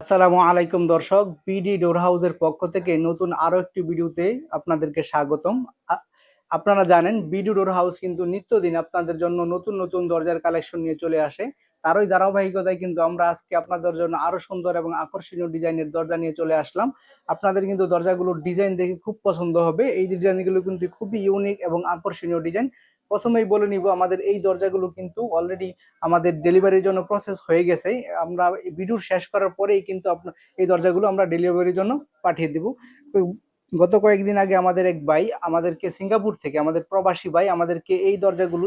আসসালামু আলাইকুম দর্শক, বিডি ডোর হাউসের পক্ষ থেকে নতুন আরো একটি ভিডিওতে আপনাদেরকে স্বাগতম। আপনারা জানেন বিডি ডোর হাউস কিন্তু নিত্যদিন আপনাদের জন্য নতুন নতুন দরজার কালেকশন নিয়ে চলে আসে। তারই ধারাবাহিকতায় কিন্তু আমরা আজকে আপনাদের জন্য আরো সুন্দর এবং আকর্ষণীয় ডিজাইনের দরজা নিয়ে চলে আসলাম। আপনাদের কিন্তু দরজাগুলোর ডিজাইন দেখে খুব পছন্দ হবে। এই ডিজাইনগুলো কিন্তু খুবই ইউনিক এবং আকর্ষণীয় ডিজাইন। প্রথমেই বলে নিব, আমাদের এই দরজাগুলো কিন্তু অলরেডি আমাদের ডেলিভারির জন্য প্রসেস হয়ে গেছে। আমরা ভিডিও শেষ করার পরেই কিন্তু আপনার এই দরজাগুলো আমরা ডেলিভারির জন্য পাঠিয়ে দেব। তো গত কয়েকদিন আগে আমাদের এক ভাই আমাদেরকে সিঙ্গাপুর থেকে, আমাদের প্রবাসী ভাই আমাদেরকে এই দরজাগুলো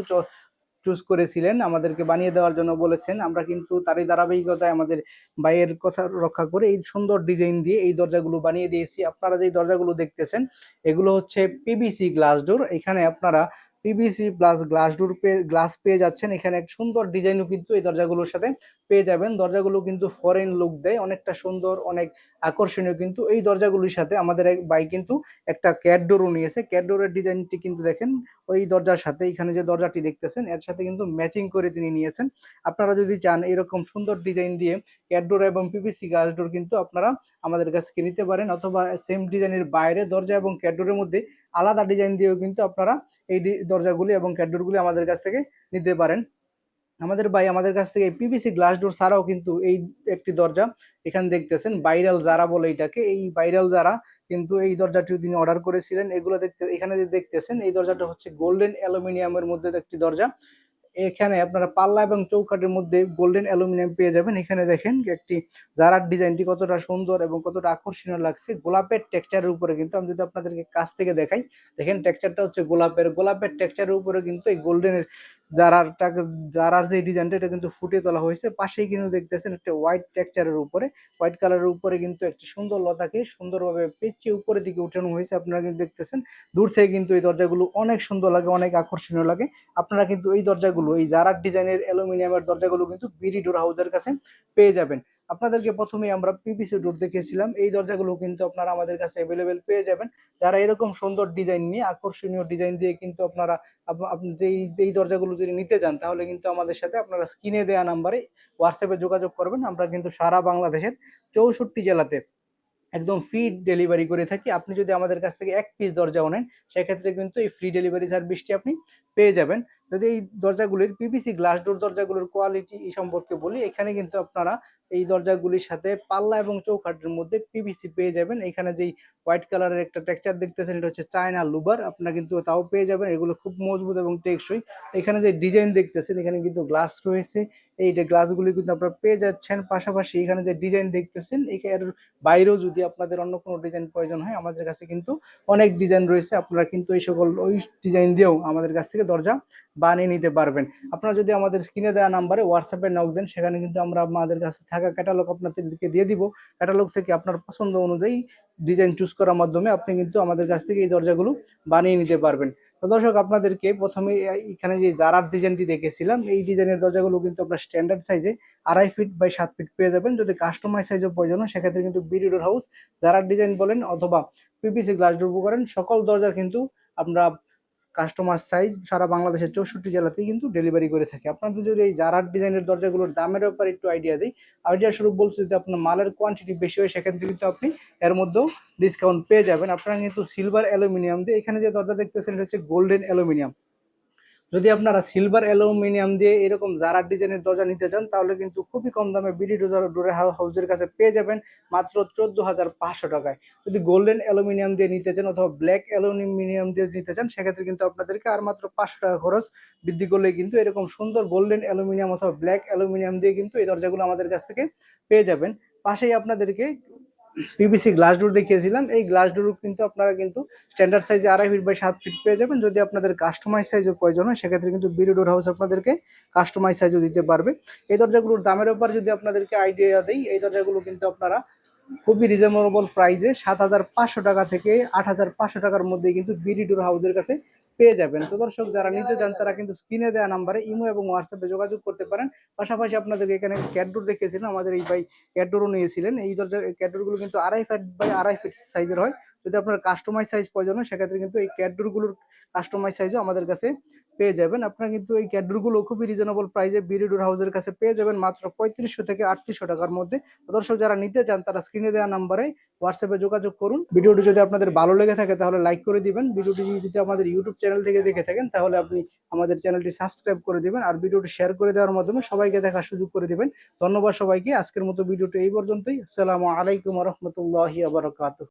চুজ করেছিলেন, আমাদেরকে বানিয়ে দেওয়ার জন্য বলেছেন। আমরা কিন্তু তারই ধারাবাহিকতায় আমাদের ভাইয়ের কথা রক্ষা করে এই সুন্দর ডিজাইন দিয়ে এই দরজাগুলো বানিয়ে দিয়েছি। আপনারা যে দরজাগুলো দেখতেছেন এগুলো হচ্ছে পিভিসি গ্লাস ডোর। এখানে আপনারা পিভিসি প্লাস গ্লাস পেয়ে যাচ্ছেন। এখানে এক সুন্দর ডিজাইনও কিন্তু এই দরজাগুলোর সাথে পেয়ে যাবেন। দরজাগুলো কিন্তু ফরেন লুক দেয়, অনেকটা সুন্দর, অনেক আকর্ষণীয়। কিন্তু এই দরজাগুলির সাথে আমাদের এক ভাই কিন্তু একটা ক্যাট ডোরও নিয়েছে। ক্যাট ডোরের ডিজাইনটি কিন্তু দেখেন ওই দরজার সাথে, এখানে যে দরজাটি দেখতেছেন এর সাথে কিন্তু ম্যাচিং করে তিনি নিয়েছেন। আপনারা যদি চান এরকম সুন্দর ডিজাইন দিয়ে ক্যাট ডোর এবং পিভিসি গ্লাস ডোর কিন্তু আপনারা আমাদের কাছ থেকে নিতে পারেন, অথবা সেম ডিজাইনের বাইরে দরজা এবং ক্যাট ডোরের মধ্যে আলাদা ডিজাইন দিয়েও কিন্তু আপনারা এই দরজাগুলি এবং ক্যাট ডোরগুলি আমাদের কাছ থেকে নিতে পারেন। আমাদের ভাই আমাদের কাছ থেকে পিভিসি গ্লাস ডোর ছাড়াও কিন্তু এই একটি দরজা এখানে দেখতেছেন, ভাইরাল জারা বলে এটাকে, এই ভাইরাল জারা কিন্তু এই দরজাটিও তিনি অর্ডার করেছিলেন। এগুলো দেখতে এখানে যে দেখতেছেন এই দরজাটা হচ্ছে গোল্ডেন অ্যালুমিনিয়ামের মধ্যে একটি দরজা। এখানে আপনারা পাল্লা এবং চৌকাঠের মধ্যে গোল্ডেন অ্যালুমিনিয়াম পেয়ে যাবেন। এখানে দেখেন একটি জারার ডিজাইনটি কতটা সুন্দর এবং কতটা আকর্ষণীয় লাগছে, গোলাপের টেক্সচারের উপরে কিন্তু। আমি যদি আপনাদেরকে কাছ থেকে দেখাই, দেখেন টেক্সচারটা হচ্ছে গোলাপের টেক্সচারের উপরে কিন্তু এই গোল্ডেনের জারারটা জারার যে ডিজাইনটা এটা কিন্তু ফুটিয়ে তোলা হয়েছে। পাশেই কিন্তু দেখতেছেন একটা হোয়াইট টেক্সচারের উপরে, হোয়াইট কালারের উপরে কিন্তু একটি সুন্দর লতাকে সুন্দরভাবে পেঁচিয়ে উপরের দিকে উঠানো হয়েছে। আপনারা কিন্তু দেখতেছেন দূর থেকে কিন্তু এই দরজাগুলো অনেক সুন্দর লাগে, অনেক আকর্ষণীয় লাগে। আপনারা কিন্তু এই দরজাগুলো, এই জারার ডিজাইনের অ্যালুমিনিয়ামের দরজাগুলো কিন্তু বিডি ডোর হাউসের কাছে পেয়ে যাবেন। আপনাদেরকে প্রথমেই আমরা পিভিসি ডোর দেখিয়েছিলাম, এই দরজাগুলো কিন্তু আপনারা আমাদের কাছে অ্যাভেলেবেল পেয়ে যাবেন। যারা এরকম সুন্দর ডিজাইন নিয়ে, আকর্ষণীয় ডিজাইন দিয়ে কিন্তু আপনারা আপনি যেই এই দরজাগুলো যদি নিতে চান তাহলে কিন্তু আমাদের সাথে আপনারা স্ক্রিনে দেওয়া নাম্বারে হোয়াটসঅ্যাপে যোগাযোগ করবেন। আমরা কিন্তু সারা বাংলাদেশের 64 জেলাতে একদম ফ্রি ডেলিভারি করে থাকি। আপনি যদি আমাদের কাছ থেকে এক পিস দরজাও নেন সেক্ষেত্রে কিন্তু এই ফ্রি ডেলিভারি সার্ভিসটি আপনি পেয়ে যাবেন। যদি এই দরজাগুলির পিভিসি গ্লাস ডোর দরজাগুলোর কোয়ালিটি সম্পর্কে বলি, এখানে কিন্তু আপনারা এই দরজাগুলির সাথে পাল্লা এবং চৌকাঠের মধ্যে পিভিসি পেয়ে যাবেন। এখানে যেই হোয়াইট কালারের একটা টেক্সচার দেখতেছেন এটা হচ্ছে চায়না লুবার, আপনারা কিন্তু তাও পেয়ে যাবেন। এগুলো খুব মজবুত এবং টেকসই। এখানে যে ডিজাইন দেখতেছেন এখানে কিন্তু গ্লাস রয়েছে, এই যে গ্লাসগুলি কিন্তু আপনারা পেয়ে যাচ্ছেন। পাশাপাশি এখানে যে ডিজাইন দেখতেছেন এর বাইরেও যদি আপনাদের অন্য কোনো ডিজাইন প্রয়োজন হয় আমাদের কাছে কিন্তু অনেক ডিজাইন রয়েছে। আপনারা কিন্তু এই সকল ওই ডিজাইন দিয়েও আমাদের কাছ থেকে দরজা বানিয়ে নিতে পারবেন। আপনারা যদি আমাদের স্ক্রিনে দেওয়া নাম্বারে হোয়াটসঅ্যাপে নক দেন সেখানে কিন্তু আমরা আমাদের কাছে থাকা ক্যাটালগ আপনাদেরকে দিয়ে দিব। ক্যাটালগ থেকে আপনার পছন্দ অনুযায়ী ডিজাইন চুজ করার মাধ্যমে আপনি কিন্তু আমাদের কাছ থেকে এই দরজাগুলো বানিয়ে নিতে পারবেন। তো দর্শক, আপনাদেরকে প্রথমে এখানে যে জারার ডিজাইনটি দেখেছিলাম এই ডিজাইনের দরজাগুলো কিন্তু আপনার স্ট্যান্ডার্ড সাইজে 2.5 ফিট বাই 7 ফিট পেয়ে যাবেন। যদি কাস্টমাইজ সাইজও প্রয়োজন হয় সেক্ষেত্রে কিন্তু বিডি ডোর হাউস জারার ডিজাইন বলেন অথবা পিভিসি গ্লাস ডোর করেন, সকল দরজার কিন্তু আমরা কাস্টমার সাইজ সারা বাংলাদেশের 64 জেলাতেই কিন্তু ডেলিভারি করে থাকি। আপনাদের যদি এই জারার ডিজাইনের দরজাগুলোর দামের ব্যাপারে একটু আইডিয়া দিই, আইডিয়া স্বরূপ বলছি, যদি আপনার মালের কোয়ান্টিটি বেশি হয় সেক্ষেত্রে কিন্তু আপনি এর মধ্যেও ডিসকাউন্ট পেয়ে যাবেন। আপনারা কিন্তু সিলভার অ্যালুমিনিয়াম দিয়ে, এখানে যে দরজা দেখতেছেন এটা হচ্ছে গোল্ডেন অ্যালুমিনিয়াম। যদি আপনারা সিলভার অ্যালুমিনিয়াম দিয়ে এরকম জারার ডিজাইনের দরজা নিতে চান তাহলে কিন্তু খুবই কম দামে বিডি ডোর হাউসের কাছে পেয়ে যাবেন, মাত্র 14,500 টাকায়। যদি গোল্ডেন অ্যালুমিনিয়াম দিয়ে নিতে চান অথবা ব্ল্যাক অ্যালুমিনিয়াম দিয়ে নিতে চান সেক্ষেত্রে কিন্তু আপনাদেরকে আর মাত্র 500 টাকা খরচ বৃদ্ধি করলে কিন্তু এরকম সুন্দর গোল্ডেন অ্যালুমিনিয়াম অথবা ব্ল্যাক অ্যালুমিনিয়াম দিয়ে কিন্তু এই দরজাগুলো আমাদের কাছ থেকে পেয়ে যাবেন। পাশেই আপনাদেরকে পিভিসি গ্লাস ডোর দেখিয়েছিলাম, এই গ্লাস ডোর কিন্তু আপনারা কিন্তু স্ট্যান্ডার্ড সাইজে 2.5 ফিট বাই 7 ফিট পেয়ে যাবেন। যদি আপনাদের কাস্টমাইজ সাইজের প্রয়োজন হয় সেক্ষেত্রে কিন্তু বিডি ডোর হাউস আপনাদেরকে কাস্টমাইজ সাইজও দিতে পারবে। এই দরজাগুলোর দামের ব্যাপারে যদি আপনাদেরকে আইডিয়া দিই, এই দরজাগুলো কিন্তু আপনারা খুবই রিজনেবল প্রাইসে 7,500 টাকা থেকে 8,500 টাকার মধ্যে কিন্তু বিডি ডোর হাউসের কাছে পেয়ে যাবেন। তো দর্শক, যারা নিতে চান তারা কিন্তু স্ক্রিনে দেওয়া নাম্বারে ইমো এবং হোয়াটসঅ্যাপে যোগাযোগ করতে পারেন। পাশাপাশি আপনাদেরকে এখানে ক্যাটডোর দেখিয়েছিলাম, আমাদের এই ভাই ক্যাটডোরও নিয়েছিলেন। এই দরজা ক্যাটডোরগুলো কিন্তু 2.5 ফিট বাই 2.5 ফিট সাইজের হয়, যদি আপনার কাস্টমাইজ সাইজ প্রয়োজন হয় সেক্ষেত্রে কিন্তু এই ক্যাটডোরগুলোর কাস্টমাইজ সাইজও আমাদের কাছে পেয়ে যাবেন। আপনারা কিন্তু এই ক্যাটডোরগুলো খুবই রিজনেবল প্রাইসে বিডি ডোর হাউসের কাছে পেয়ে যাবেন মাত্র 3500 থেকে 3800 টাকার মধ্যে। দর্শক যারা নিতে চান তারা স্ক্রিনে দেওয়া নাম্বারে হোয়াটসঅ্যাপে যোগাযোগ করুন। ভিডিওটি যদি আপনাদের ভালো লেগে থাকে তাহলে লাইক করে দিবেন। ভিডিওটি যদি আমাদের ইউটিউব চ্যানেল থেকে দেখে থাকেন তাহলে আপনি আমাদের চ্যানেলটি সাবস্ক্রাইব করে দিবেন আর ভিডিওটি শেয়ার করে দেওয়ার মাধ্যমে সবাইকে দেখার সুযোগ করে দিবেন। ধন্যবাদ সবাইকে। আজকের মতো ভিডিওটি এই পর্যন্তই। আসসালামু আলাইকুম ওয়া রাহমাতুল্লাহি ওয়া বারাকাতুহু।